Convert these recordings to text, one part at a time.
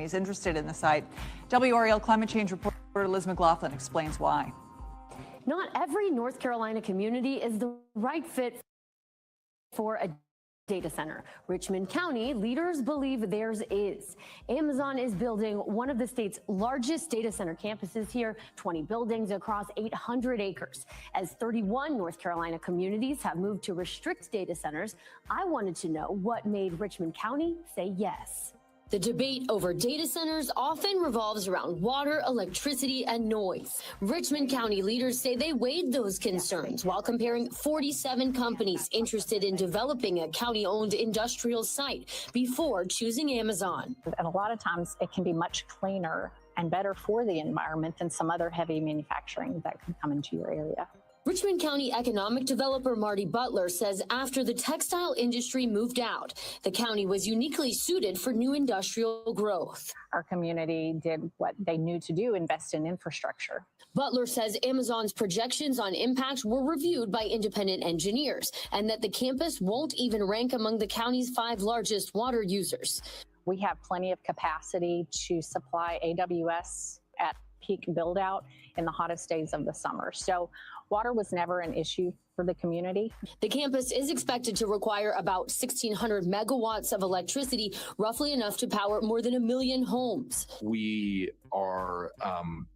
companies interested in the site. WRAL climate change reporter Liz McLaughlin explains why. Not every North Carolina community is the right fit for a data center. Richmond County leaders believe theirs is. Amazon is building one of the state's largest data center campuses here, 20 buildings across 800 acres. As 31 North Carolina communities have moved to restrict data centers, I wanted to know what made Richmond County say yes. The debate over data centers often revolves around water, electricity, and noise. Richmond County leaders say they weighed those concerns while comparing 47 companies interested in developing a county-owned industrial site before choosing Amazon. And a lot of times it can be much cleaner and better for the environment than some other heavy manufacturing that could come into your area. Richmond County economic developer Marty Butler says after the textile industry moved out, the county was uniquely suited for new industrial growth. Our community did what they knew to do, invest in infrastructure. Butler says Amazon's projections on impact were reviewed by independent engineers and that the campus won't even rank among the county's 5 largest water users. We have plenty of capacity to supply AWS at peak build out in the hottest days of the summer. So water was never an issue for the community. The campus is expected to require about 1,600 megawatts of electricity, roughly enough to power more than 1 million homes. We are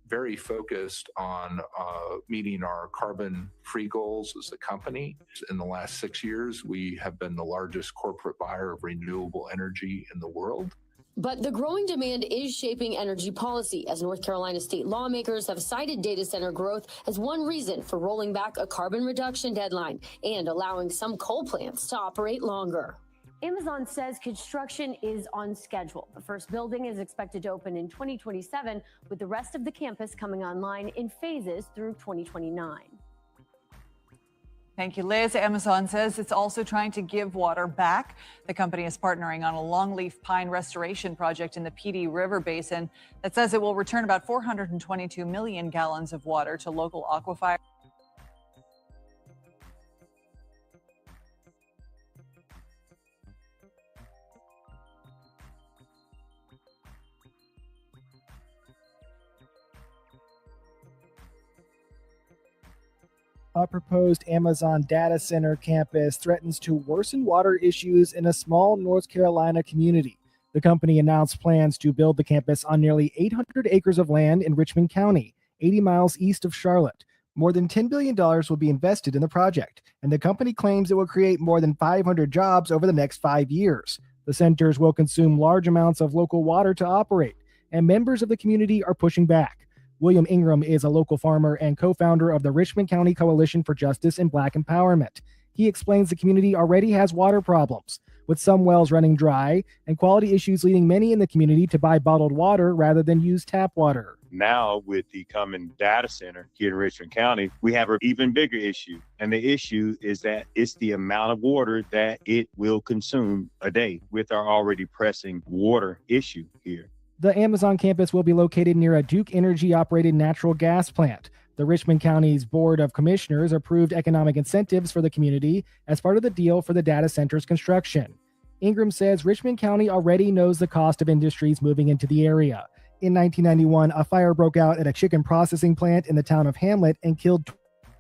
very focused on meeting our carbon-free goals as a company. In the last 6 years, we have been the largest corporate buyer of renewable energy in the world. But the growing demand is shaping energy policy, as North Carolina state lawmakers have cited data center growth as one reason for rolling back a carbon reduction deadline and allowing some coal plants to operate longer. Amazon says construction is on schedule. The first building is expected to open in 2027, with the rest of the campus coming online in phases through 2029. Thank you, Liz. Amazon says it's also trying to give water back. The company is partnering on a longleaf pine restoration project in the PD River Basin that says it will return about 422 million gallons of water to local aquifers. A proposed Amazon data center campus threatens to worsen water issues in a small North Carolina community. The company announced plans to build the campus on nearly 800 acres of land in Richmond County, 80 miles east of Charlotte. More than $10 billion will be invested in the project, and the company claims it will create more than 500 jobs over the next 5 years. The centers will consume large amounts of local water to operate, and members of the community are pushing back. William Ingram is a local farmer and co-founder of the Richmond County Coalition for Justice and Black Empowerment. He explains the community already has water problems, with some wells running dry and quality issues leading many in the community to buy bottled water rather than use tap water. Now, with the coming data center here in Richmond County, we have an even bigger issue. And the issue is that it's the amount of water that it will consume a day with our already pressing water issue here. The Amazon campus will be located near a Duke Energy-operated natural gas plant. The Richmond County's Board of Commissioners approved economic incentives for the community as part of the deal for the data center's construction. Ingram says Richmond County already knows the cost of industries moving into the area. In 1991, a fire broke out at a chicken processing plant in the town of Hamlet and killed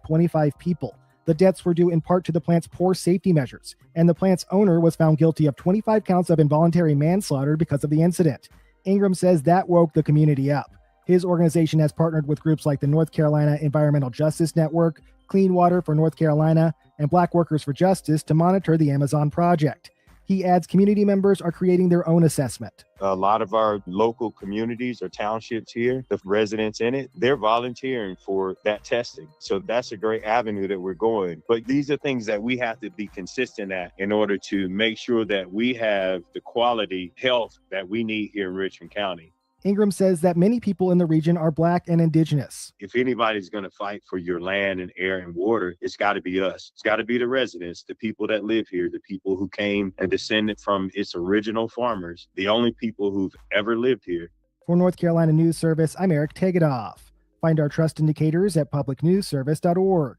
25 people. The deaths were due in part to the plant's poor safety measures, and the plant's owner was found guilty of 25 counts of involuntary manslaughter because of the incident. Ingram says that woke the community up. His organization has partnered with groups like the North Carolina Environmental Justice Network, Clean Water for North Carolina, and Black Workers for Justice to monitor the Amazon project. He adds community members are creating their own assessment. A lot of our local communities or townships here, the residents in it, they're volunteering for that testing. So that's a great avenue that we're going. But these are things that we have to be consistent at in order to make sure that we have the quality health that we need here in Richmond County. Ingram says that many people in the region are Black and Indigenous. If anybody's going to fight for your land and air and water, it's got to be us. It's got to be the residents, the people that live here, the people who came and descended from its original farmers, the only people who've ever lived here. For North Carolina News Service, I'm Eric Tegedoff. Find our trust indicators at publicnewsservice.org.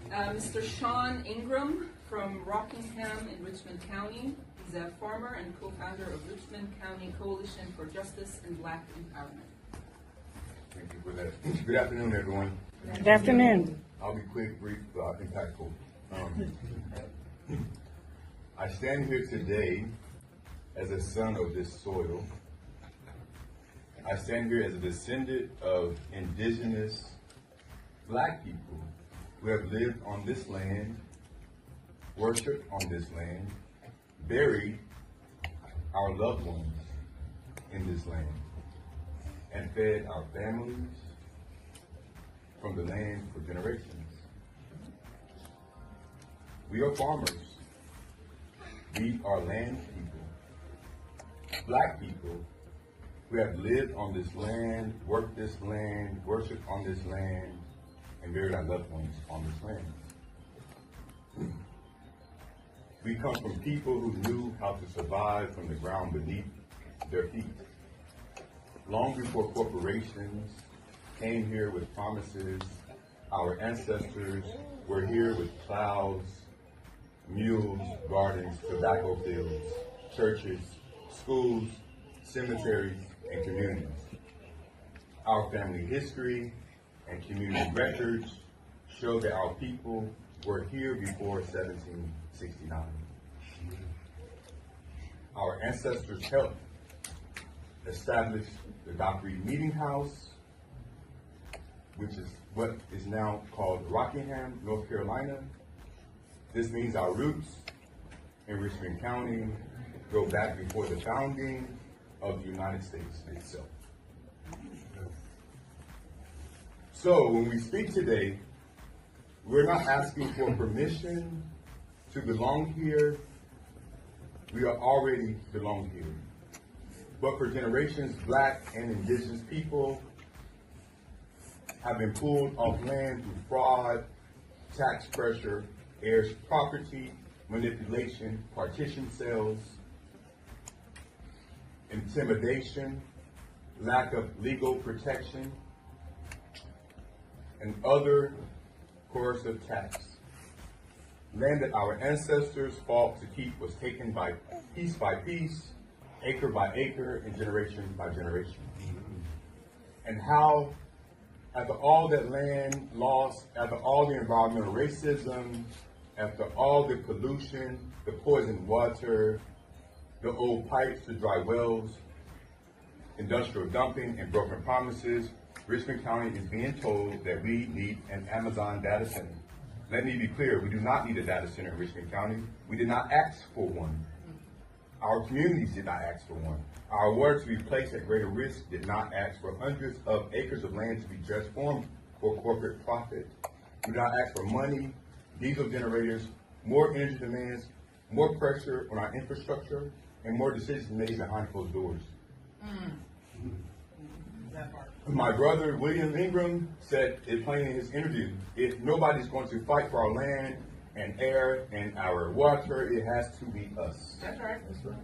Mr. Sean Ingram from Rockingham in Richmond County. He's a farmer and co-founder of Richmond County Coalition for Justice and Black Empowerment. Thank you for that. Good afternoon, everyone. Good afternoon. I'll be quick, brief, impactful. I stand here today as a son of this soil. I stand here as a descendant of indigenous Black people who have lived on this land, worshiped on this land, buried our loved ones in this land, and fed our families from the land for generations. We are farmers. We are land people, Black people who have lived on this land, worked this land, worshiped on this land, and buried our loved ones on this land. We come from people who knew how to survive from the ground beneath their feet. Long before corporations came here with promises, our ancestors were here with plows, mules, gardens, tobacco fields, churches, schools, cemeteries, and communities. Our family history and community records show that our people were here before 1769. Our ancestors helped establish the Dock Reed Meeting House, which is what is now called Rockingham, North Carolina. This means our roots in Richmond County go back before the founding of the United States itself. So when we speak today, we're not asking for permission to belong here. We are already belong here. But for generations, Black and indigenous people have been pulled off land through fraud, tax pressure, heirs property, manipulation, partition sales, intimidation, lack of legal protection, and other coercive tax. Land that our ancestors fought to keep was taken by piece, acre by acre, and generation by generation. And how, after all that land lost, after all the environmental racism, after all the pollution, the poisoned water, the old pipes, the dry wells, industrial dumping, and broken promises, Richmond County is being told that we need an Amazon data center. Let me be clear, we do not need a data center in Richmond County. We did not ask for one. Our communities did not ask for one. Our water to be placed at greater risk did not ask for hundreds of acres of land to be transformed for corporate profit. We did not ask for money, diesel generators, more energy demands, more pressure on our infrastructure, and more decisions made behind closed doors. My brother, William Ingram, said it plain in his interview, if nobody's going to fight for our land and air and our water, it has to be us. That's right.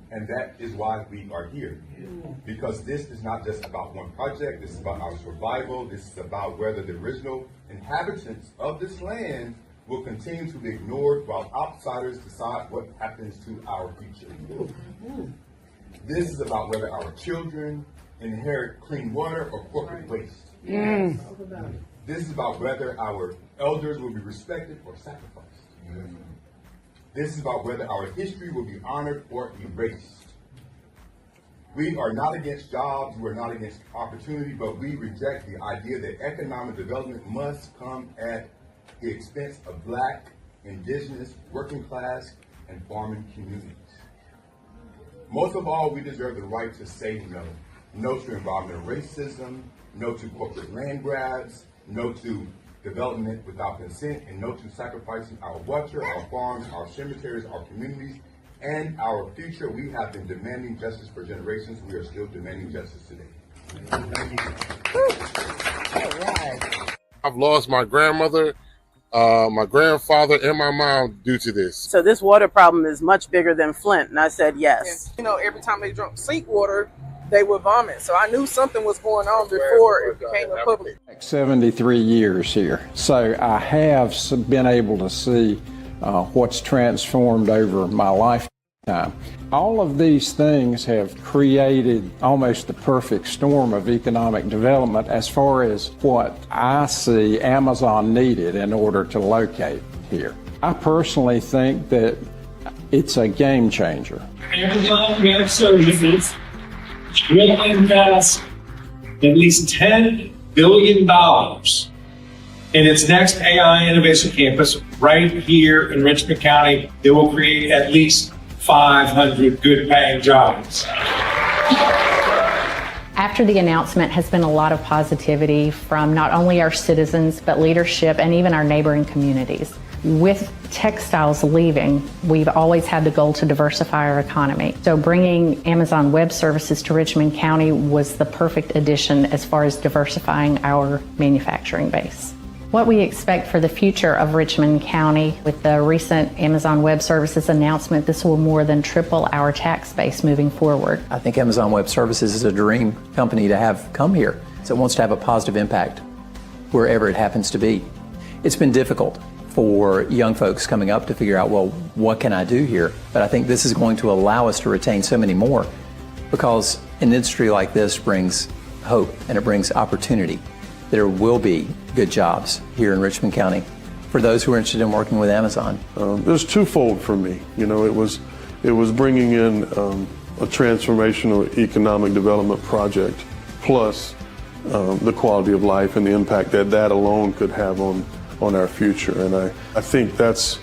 And that is why we are here. Because this is not just about one project, this is about our survival, this is about whether the original inhabitants of this land will continue to be ignored while outsiders decide what happens to our future. This is about whether our children inherit clean water or corporate waste. This is about whether our elders will be respected or sacrificed. This is about whether our history will be honored or erased. We are not against jobs, we are not against opportunity, but we reject the idea that economic development must come at the expense of Black, indigenous, working class, and farming communities. Most of all, we deserve the right to say no. No to environmental racism, no to corporate land grabs, no to development without consent, and no to sacrificing our water, our farms, our cemeteries, our communities, and our future. We have been demanding justice for generations. We are still demanding justice today. Thank you. All right. I've lost my grandmother, my grandfather, and my mom due to this. So this water problem is much bigger than Flint, and I said yes. You know, every time they drank sink water, they would vomit. So I knew something was going on before it became a public. 73 years here. So I have been able to see what's transformed over my life. time. All of these things have created almost the perfect storm of economic development as far as what I see Amazon needed in order to locate here. I personally think that it's a game changer. Amazon Web Services will invest at least $10 billion in its next AI Innovation Campus right here in Richmond County. It will create at least 500 good-paying jobs. After the announcement has been a lot of positivity from not only our citizens, but leadership and even our neighboring communities. With textiles leaving, we've always had the goal to diversify our economy. So bringing Amazon Web Services to Richmond County was the perfect addition as far as diversifying our manufacturing base. What we expect for the future of Richmond County with the recent Amazon Web Services announcement, this will more than triple our tax base moving forward. I think Amazon Web Services is a dream company to have come here. So it wants to have a positive impact wherever it happens to be. It's been difficult for young folks coming up to figure out, well, what can I do here? But I think this is going to allow us to retain so many more, because an industry like this brings hope and it brings opportunity. There will be good jobs here in Richmond County for those who are interested in working with Amazon. It was twofold for me. You know, it was bringing in a transformational economic development project, plus the quality of life and the impact that that alone could have on our future. And I think that's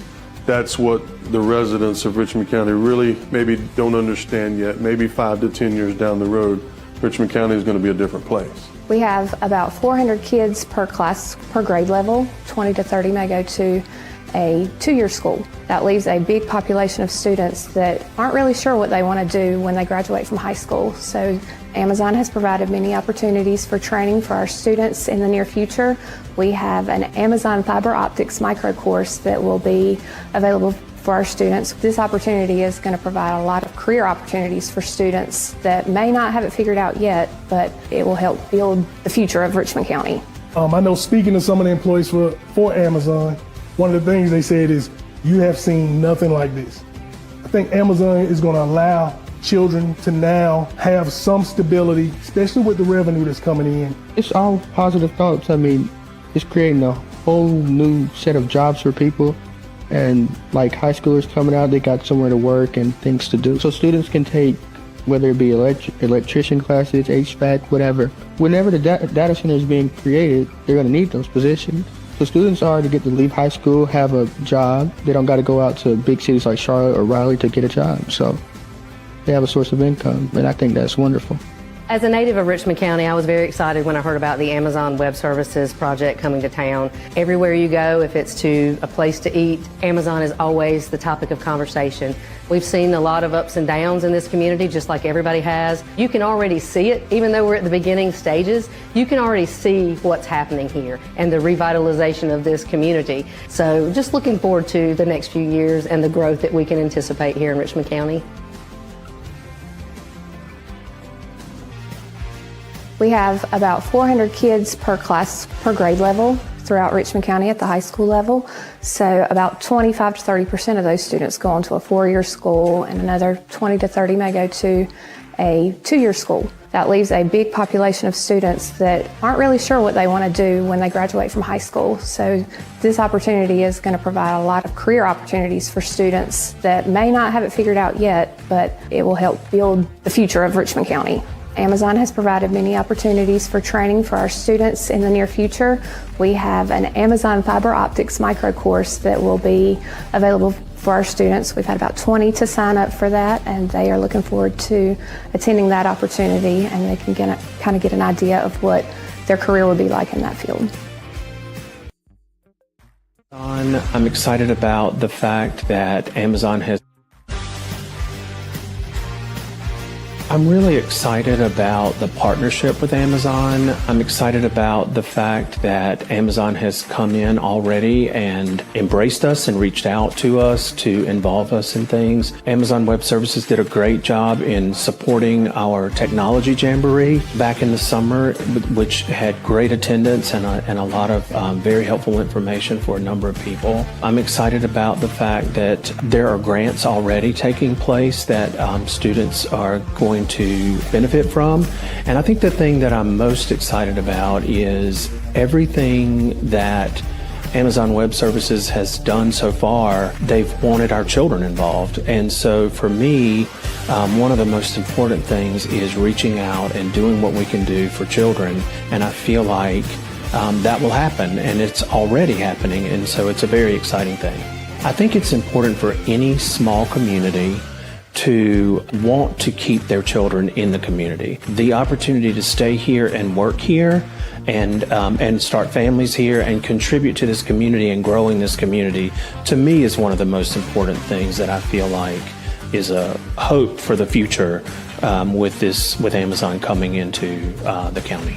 what the residents of Richmond County really maybe don't understand yet. Maybe 5 to 10 years down the road, Richmond County is going to be a different place. We have about 400 kids per class, per grade level. 20 to 30 may go to a 2-year school. That leaves a big population of students that aren't really sure what they want to do when they graduate from high school. So Amazon has provided many opportunities for training for our students in the near future. We have an Amazon fiber optics micro course that will be available for our students. This opportunity is going to provide a lot of career opportunities for students that may not have it figured out yet, but it will help build the future of Richmond County. I know, speaking to some of the employees for Amazon, one of the things they said is, you have seen nothing like this. I think Amazon is going to allow children to now have some stability, especially with the revenue that's coming in. It's all positive thoughts. I mean, it's creating a whole new set of jobs for people. And like high schoolers coming out, they got somewhere to work and things to do. So students can take, whether it be electrician classes, HVAC, whatever. Whenever the data center is being created, they're going to need those positions. So students already get to leave high school, have a job. They don't got to go out to big cities like Charlotte or Raleigh to get a job. So they have a source of income, and I think that's wonderful. As a native of Richmond County, I was very excited when I heard about the Amazon Web Services project coming to town. Everywhere you go, if it's to a place to eat, Amazon is always the topic of conversation. We've seen a lot of ups and downs in this community, just like everybody has. You can already see it, even though we're at the beginning stages, you can already see what's happening here and the revitalization of this community. So just looking forward to the next few years and the growth that we can anticipate here in Richmond County. We have about 400 kids per class, per grade level throughout Richmond County at the high school level. So about 25 to 30% of those students go on to a 4-year school, and another 20 to 30 may go to a 2-year school. That leaves a big population of students that aren't really sure what they want to do when they graduate from high school. So this opportunity is going to provide a lot of career opportunities for students that may not have it figured out yet, but it will help build the future of Richmond County. Amazon has provided many opportunities for training for our students in the near future. We have an Amazon fiber optics micro course that will be available for our students. We've had about 20 to sign up for that, and they are looking forward to attending that opportunity, and they can kind of get an idea of what their career will be like in that field. I'm excited about the fact that Amazon has I'm really excited about the partnership with Amazon. I'm excited about the fact that Amazon has come in already and embraced us and reached out to us to involve us in things. Amazon Web Services did a great job in supporting our technology jamboree back in the summer, which had great attendance and a lot of very helpful information for a number of people. I'm excited about the fact that there are grants already taking place that students are going to benefit from. And I think the thing that I'm most excited about is everything that Amazon Web Services has done so far. They've wanted our children involved. And so for me, one of the most important things is reaching out and doing what we can do for children. And I feel like that will happen, and it's already happening. And so it's a very exciting thing. I think it's important for any small community to want to keep their children in the community. The opportunity to stay here and work here and start families here and contribute to this community and growing this community, to me, is one of the most important things that I feel like is a hope for the future with Amazon coming into the county.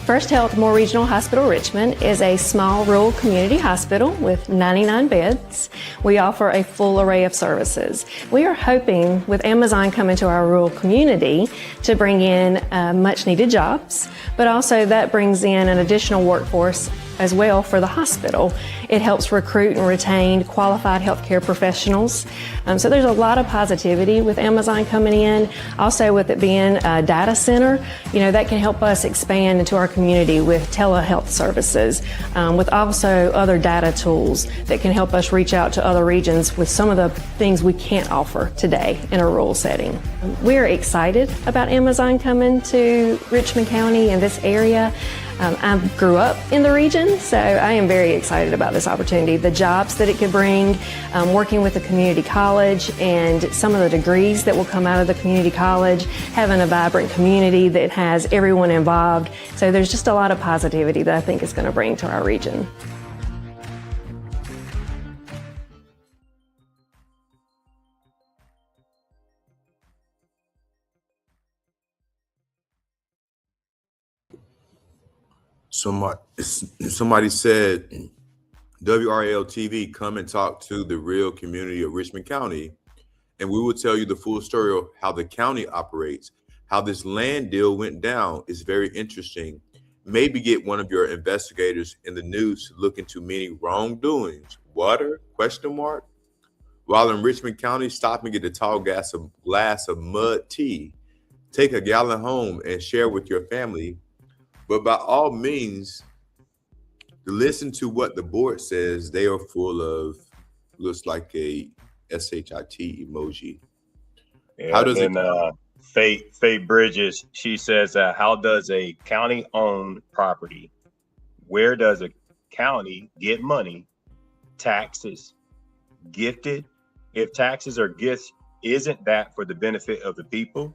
First Health Moore Regional Hospital Richmond is a small rural community hospital with 99 beds. We offer a full array of services. We are hoping with Amazon coming to our rural community to bring in much needed jobs, but also that brings in an additional workforce as well for the hospital. It helps recruit and retain qualified healthcare professionals. So there's a lot of positivity with Amazon coming in. Also with it being a data center, that can help us expand into our community with telehealth services, with also other data tools that can help us reach out to other regions with some of the things we can't offer today in a rural setting. We're excited about Amazon coming to Richmond County and this area. I grew up in the region, so I am very excited about this opportunity. The jobs that it could bring, working with the community college and some of the degrees that will come out of the community college, having a vibrant community that has everyone involved. So there's just a lot of positivity that I think is going to bring to our region. Somebody said, WRL TV, come and talk to the real community of Richmond County, and we will tell you the full story of how the county operates, how this land deal went down. Is very interesting. Maybe get one of your investigators in the news to look into many wrongdoings. Water? ? While in Richmond County, stop and get a tall glass of mud tea. Take a gallon home and share with your family. But by all means, listen to what the board says. They are full of, looks like a SHIT emoji. Yeah, how does Faye Bridges, she says, how does a county-owned property, where does a county get money, taxes, gifted? If taxes are gifts, isn't that for the benefit of the people?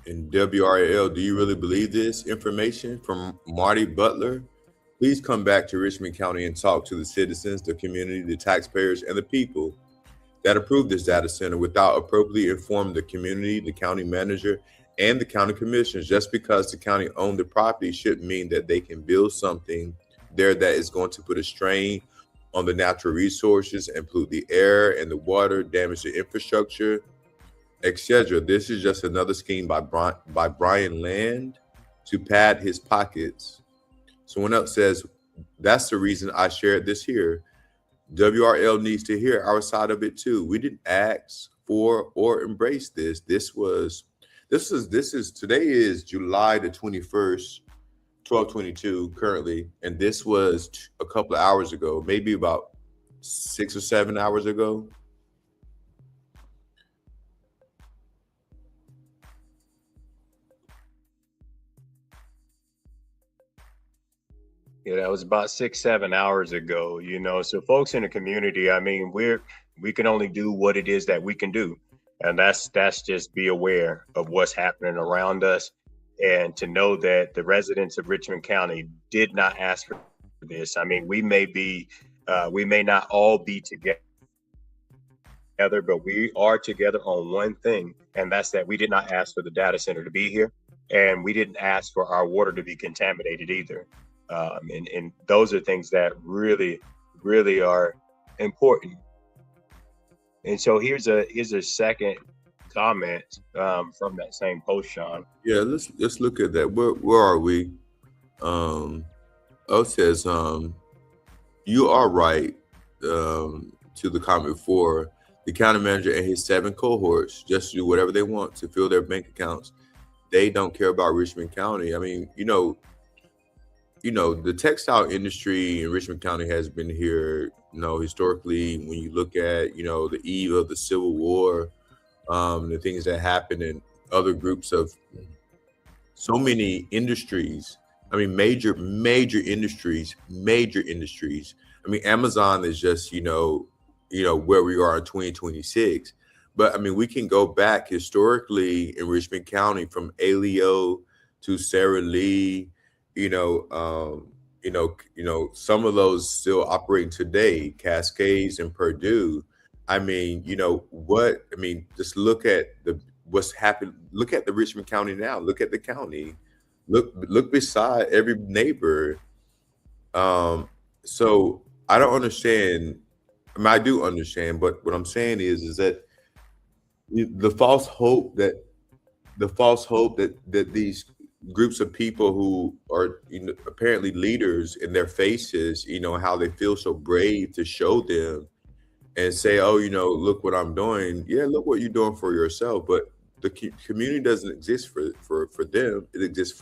In WRL, do you really believe this information? From Marty Butler. Please come back to Richmond County and talk to the citizens, the community, the taxpayers, and the people that approved this data center without appropriately informing the community, the county manager, and the county commissioners. Just because the county owned the property shouldn't mean that they can build something there that is going to put a strain on the natural resources and pollute the air and the water, damage the infrastructure, etc. This is just another scheme by Brian Land to pad his pockets. Someone else says, that's the reason I shared this here. WRL needs to hear our side of it too. We didn't ask for or embrace this. Today is July the 21st, 12:22 currently, and this was a couple of hours ago, maybe about 6 or 7 hours ago. Yeah, that was about 6-7 hours ago, so folks in the community, I mean, we can only do what it is that we can do. And that's just be aware of what's happening around us. And to know that the residents of Richmond County did not ask for this. I mean, we may not all be together, but we are together on one thing, and that's that we did not ask for the data center to be here, and we didn't ask for our water to be contaminated either. And those are things that really, really are important. And so here's a second comment from that same post, Sean. Yeah, let's look at that. Where are we? O says, you are right. To the comment before, the county manager and his 7 cohorts just do whatever they want to fill their bank accounts. They don't care about Richmond County. I mean, you know, the textile industry in Richmond County has been here, historically. When you look at, the eve of the Civil War, the things that happened in other groups of so many industries. I mean, major industries. I mean, Amazon is just, where we are in 2026. But I mean, we can go back historically in Richmond County from Aleo to Sara Lee, some of those still operating today, Cascades and Purdue. I mean, just look at what's happened. Look at the Richmond County now. Look at the county. Look beside every neighbor. So I don't understand. I mean, I do understand, but what I'm saying is that the false hope that these groups of people who are apparently leaders in their faces, how they feel so brave to show them and say, oh, look what I'm doing. Yeah, look what you're doing for yourself. But the community doesn't exist for them. It exists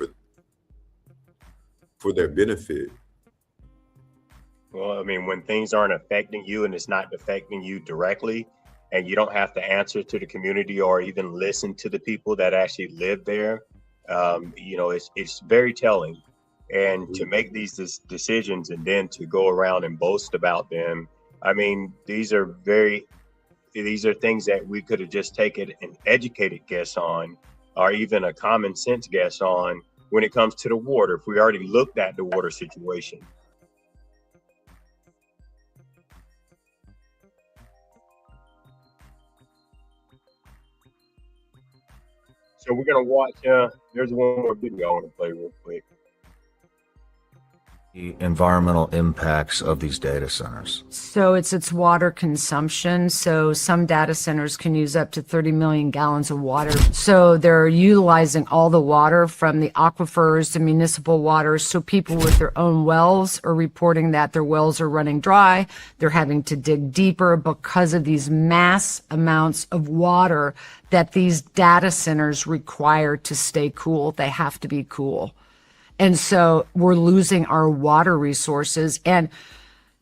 for their benefit. Well, I mean, when things aren't affecting you and it's not affecting you directly, and you don't have to answer to the community or even listen to the people that actually live there, it's very telling. And to make these decisions and then to go around and boast about them, I mean, these are things that we could have just taken an educated guess on, or even a common sense guess on when it comes to the water, if we already looked at the water situation. So we're going to watch, there's one more video I want to play real quick. The environmental impacts of these data centers. So it's water consumption. So some data centers can use up to 30 million gallons of water. So they're utilizing all the water from the aquifers to municipal water. So people with their own wells are reporting that their wells are running dry. They're having to dig deeper because of these mass amounts of water that these data centers require to stay cool. They have to be cool. And so we're losing our water resources. And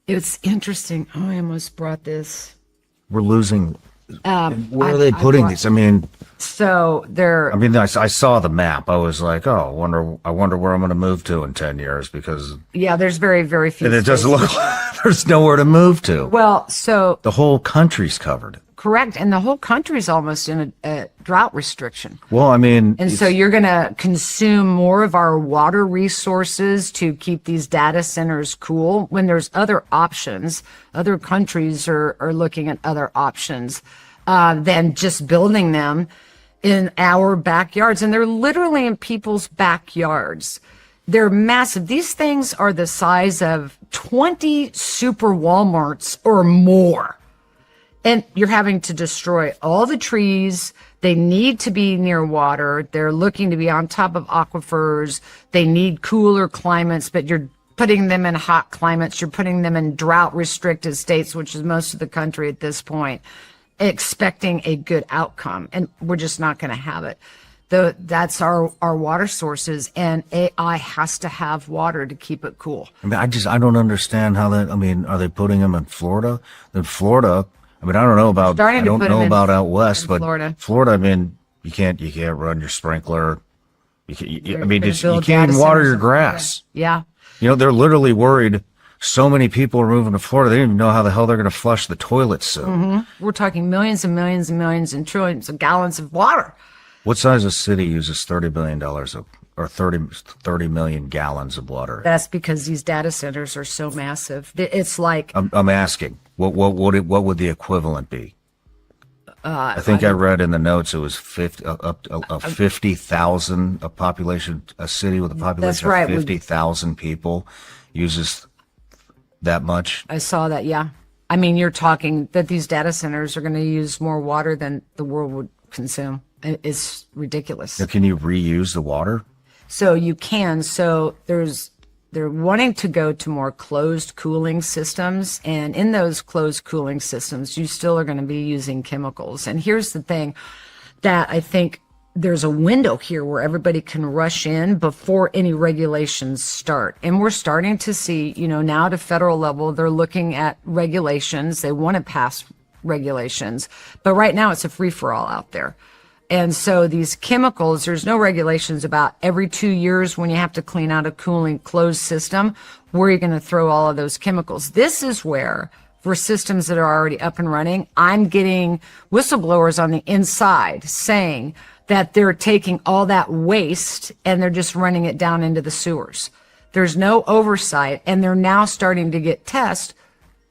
it's interesting. Oh, I almost brought this. We're losing. Where are they putting these? I mean, so they're. I mean, I saw the map. I was like, oh, I wonder where I'm going to move to in 10 years because. Yeah, there's very, very few. And it doesn't look like there's nowhere to move to. Well, so. The whole country's covered. Correct. And the whole country's almost in a drought restriction. Well, I mean. And so you're going to consume more of our water resources to keep these data centers cool when there's other options. Other countries are looking at other options than just building them in our backyards. And they're literally in people's backyards. They're massive. These things are the size of 20 super Walmarts or more. And you're having to destroy all the trees. They need to be near water. They're looking to be on top of aquifers. They need cooler climates, but you're putting them in hot climates. You're putting them in drought restricted states, which is most of the country at this point, expecting a good outcome. And we're just not going to have it. That's our water sources, and AI has to have water to keep it cool. I mean, I don't understand how that, I mean, are they putting them in Florida? In Florida, I mean, I don't know about out west, but Florida, I mean, you can't run your sprinkler. You can't even water your grass. Yeah. They're literally worried. So many people are moving to Florida. They don't even know how the hell they're going to flush the toilets soon. Mm-hmm. We're talking millions and millions and millions and trillions of gallons of water. What size of city uses $30 billion of or 30 million gallons of water. That's because these data centers are so massive. It's like I'm asking, what would the equivalent be? I think I read in the notes it was 50,000 a population, a city with a population of 50,000 people uses that much. I saw that, yeah. I mean, you're talking that these data centers are going to use more water than the world would consume. It's ridiculous. Now, can you reuse the water? So you can. So they're wanting to go to more closed cooling systems. And in those closed cooling systems, you still are going to be using chemicals. And here's the thing that I think there's a window here where everybody can rush in before any regulations start. And we're starting to see, now at a federal level, they're looking at regulations. They want to pass regulations. But right now it's a free-for-all out there. And so these chemicals, there's no regulations about every 2 years when you have to clean out a cooling closed system, where you're going to throw all of those chemicals. This is where, for systems that are already up and running, I'm getting whistleblowers on the inside saying that they're taking all that waste and they're just running it down into the sewers. There's no oversight, and they're now starting to get tests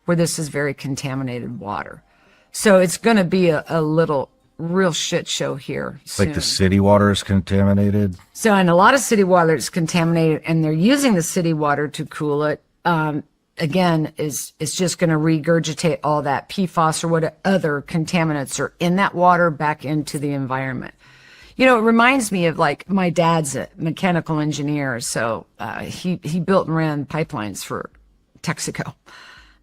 where this is very contaminated water. So it's going to be a little real shit show here soon. Like the city water is contaminated? So, and a lot of city water is contaminated, and they're using the city water to cool it. Again, it's just going to regurgitate all that PFAS or what other contaminants are in that water back into the environment. It reminds me of, like, my dad's a mechanical engineer, so he built and ran pipelines for Texaco.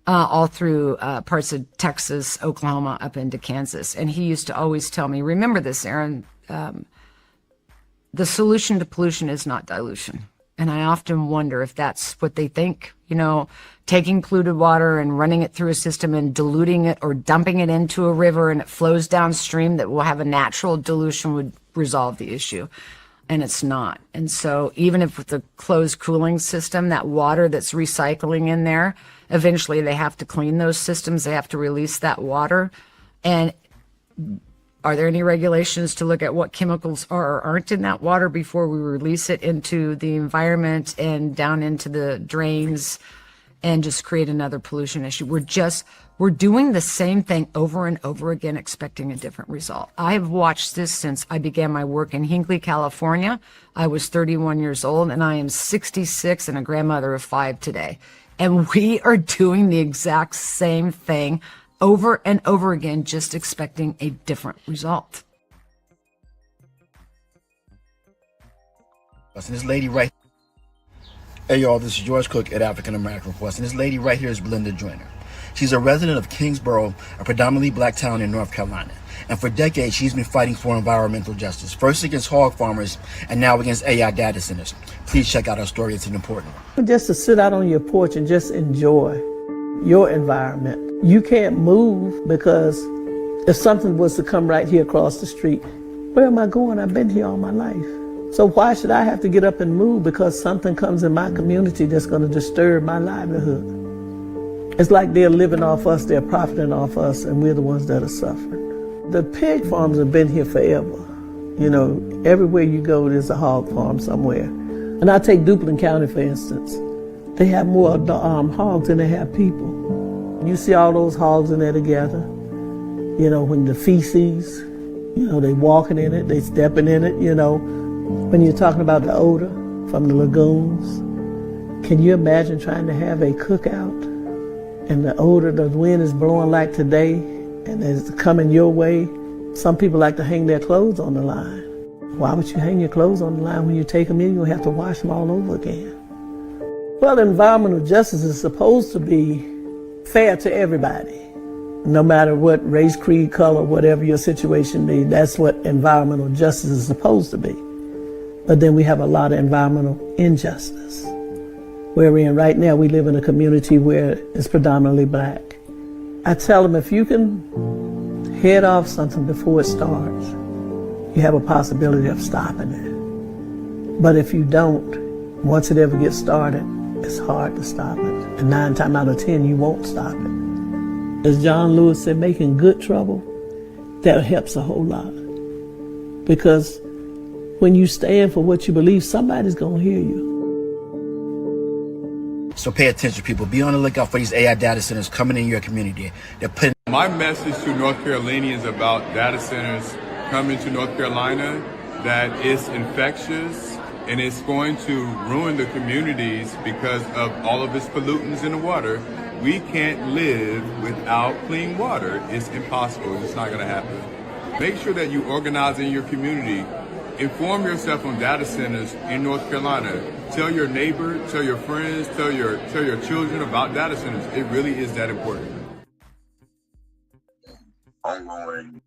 All through parts of Texas, Oklahoma, up into Kansas. And he used to always tell me, remember this, Aaron, the solution to pollution is not dilution. And I often wonder if that's what they think, taking polluted water and running it through a system and diluting it or dumping it into a river and it flows downstream, that will have a natural dilution would resolve the issue. And it's not. And so even if with the closed cooling system, that water that's recycling in there, eventually they have to clean those systems. They have to release that water. And are there any regulations to look at what chemicals are or aren't in that water before we release it into the environment and down into the drains and just create another pollution issue? We're doing the same thing over and over again, expecting a different result. I've watched this since I began my work in Hinckley, California. I was 31 years old, and I am 66 and a grandmother of 5 today. And we are doing the exact same thing over and over again, just expecting a different result. And this lady right, hey y'all, this is George Cook at African American Request, and this lady right here is Belinda Joyner. She's a resident of Kingsborough, a predominantly black town in North Carolina. And for decades, she's been fighting for environmental justice, first against hog farmers and now against AI data centers. Please check out our story. It's an important one. Just to sit out on your porch and just enjoy your environment. You can't move because if something was to come right here across the street, where am I going? I've been here all my life. So why should I have to get up and move because something comes in my community that's going to disturb my livelihood? It's like they're living off us, they're profiting off us, and we're the ones that are suffering. The pig farms have been here forever. Everywhere you go, there's a hog farm somewhere. And I take Duplin County, for instance. They have more hogs than they have people. You see all those hogs in there together. When the feces, they walking in it, they stepping in it, When you're talking about the odor from the lagoons, can you imagine trying to have a cookout and the odor, the wind is blowing like today and it's coming your way? Some people like to hang their clothes on the line. Why would you hang your clothes on the line when you take them in? You'll have to wash them all over again. Well, environmental justice is supposed to be fair to everybody, no matter what race, creed, color, whatever your situation may be. That's what environmental justice is supposed to be. But then we have a lot of environmental injustice. Where we're in right now, we live in a community where it's predominantly black. I tell them, if you can head off something before it starts, you have a possibility of stopping it. But if you don't, once it ever gets started, it's hard to stop it. And 9 times out of 10, you won't stop it. As John Lewis said, making good trouble, that helps a whole lot. Because When you stand for what you believe, somebody's going to hear you. So pay attention, people. Be on the lookout for these AI data centers coming in your community. They're putting. My message to North Carolinians about data centers coming to North Carolina, that it's infectious and it's going to ruin the communities because of all of its pollutants in the water. We can't live without clean water. It's impossible. It's not going to happen. Make sure that you organize in your community. Inform yourself on data centers in North Carolina. Tell your neighbor, tell your friends, tell your children about data centers. It really is that important. Ongoing